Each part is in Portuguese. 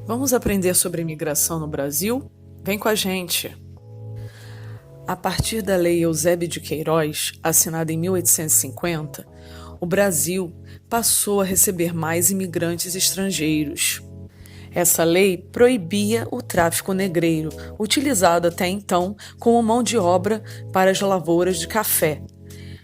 Vamos aprender sobre imigração no Brasil? Vem com a gente! A partir da Lei Eusébio de Queiroz, assinada em 1850, o Brasil passou a receber mais imigrantes estrangeiros. Essa lei proibia o tráfico negreiro, utilizado até então como mão de obra para as lavouras de café.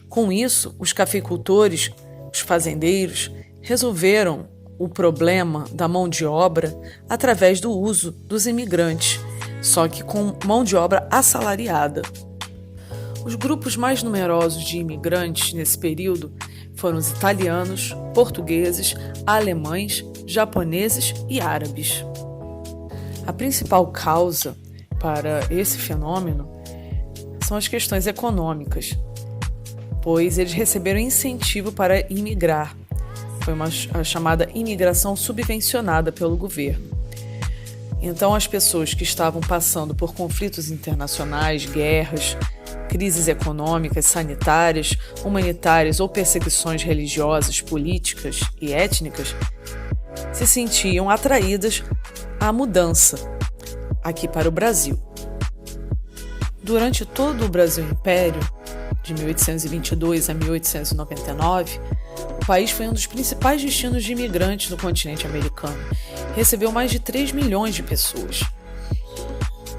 Com isso, os cafeicultores, os fazendeiros, resolveram o problema da mão de obra através do uso dos imigrantes, só que com mão de obra assalariada. Os grupos mais numerosos de imigrantes nesse período foram os italianos, portugueses, alemães, japoneses e árabes. A principal causa para esse fenômeno são as questões econômicas, pois eles receberam incentivo para imigrar. Foi a chamada imigração subvencionada pelo governo. Então, as pessoas que estavam passando por conflitos internacionais, guerras, crises econômicas, sanitárias, humanitárias ou perseguições religiosas, políticas e étnicas, se sentiam atraídas à mudança aqui para o Brasil. Durante todo o Brasil Império, de 1822 a 1899, o país foi um dos principais destinos de imigrantes no continente americano. Recebeu mais de 3 milhões de pessoas.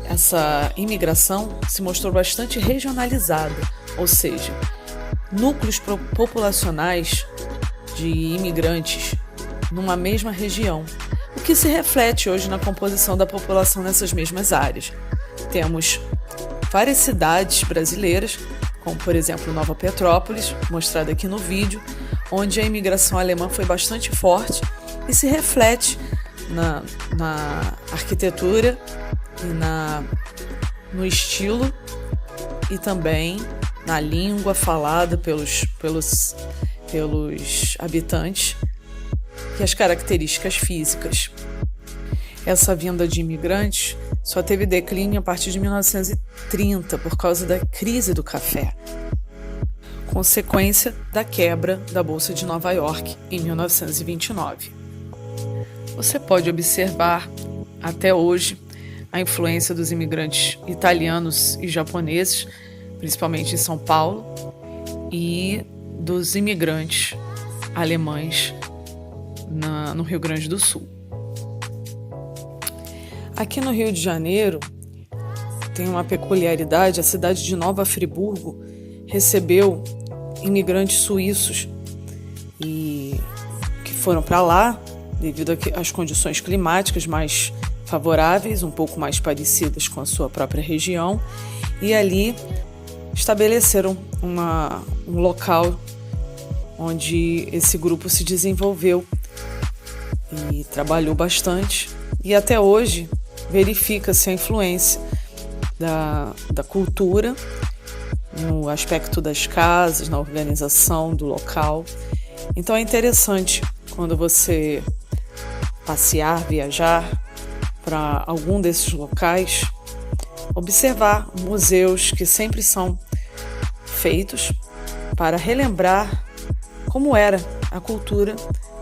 Essa imigração se mostrou bastante regionalizada, ou seja, núcleos populacionais de imigrantes numa mesma região, o que se reflete hoje na composição da população nessas mesmas áreas. Temos várias cidades brasileiras, como por exemplo Nova Petrópolis, mostrada aqui no vídeo, onde a imigração alemã foi bastante forte e se reflete na arquitetura e no estilo e também na língua falada pelos habitantes e as características físicas. Essa vinda de imigrantes só teve declínio a partir de 1930 por causa da crise do café, consequência da quebra da Bolsa de Nova York em 1929. Você pode observar até hoje a influência dos imigrantes italianos e japoneses, principalmente em São Paulo, e dos imigrantes alemães no Rio Grande do Sul. Aqui no Rio de Janeiro tem uma peculiaridade: a cidade de Nova Friburgo recebeu imigrantes suíços e que foram para lá devido às condições climáticas mais favoráveis, um pouco mais parecidas com a sua própria região, e ali estabeleceram um local onde esse grupo se desenvolveu e trabalhou bastante, e até hoje verifica-se a influência da cultura no aspecto das casas, na organização do local. Então é interessante quando você passear, viajar para algum desses locais, observar museus que sempre são feitos para relembrar como era a cultura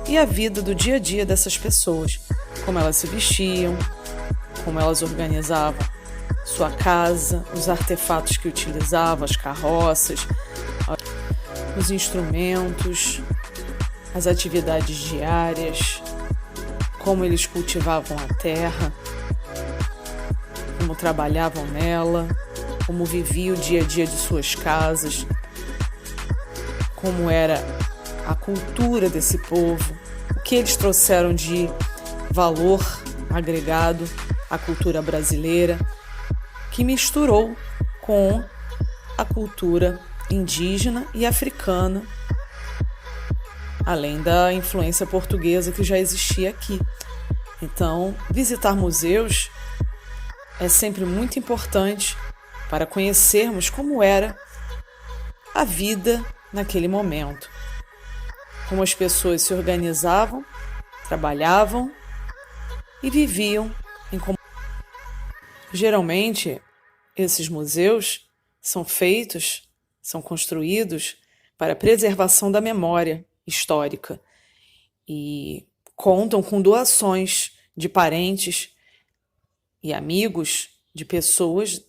e a vida do dia a dia dessas pessoas, como elas se vestiam, como elas organizavam sua casa, os artefatos que utilizavam, as carroças, os instrumentos, as atividades diárias, como eles cultivavam a terra, como trabalhavam nela, como viviam o dia a dia de suas casas, como era a cultura desse povo, o que eles trouxeram de valor agregado à cultura brasileira, que misturou com a cultura indígena e africana, além da influência portuguesa que já existia aqui. Então, visitar museus é sempre muito importante para conhecermos como era a vida naquele momento, como as pessoas se organizavam, trabalhavam e viviam em comunidade. Geralmente, esses museus são construídos para a preservação da memória histórica e contam com doações de parentes e amigos de pessoas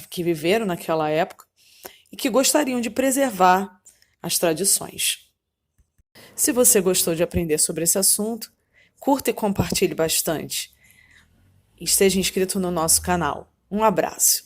que viveram naquela época e que gostariam de preservar as tradições. Se você gostou de aprender sobre esse assunto, curta e compartilhe bastante. Esteja inscrito no nosso canal. Um abraço!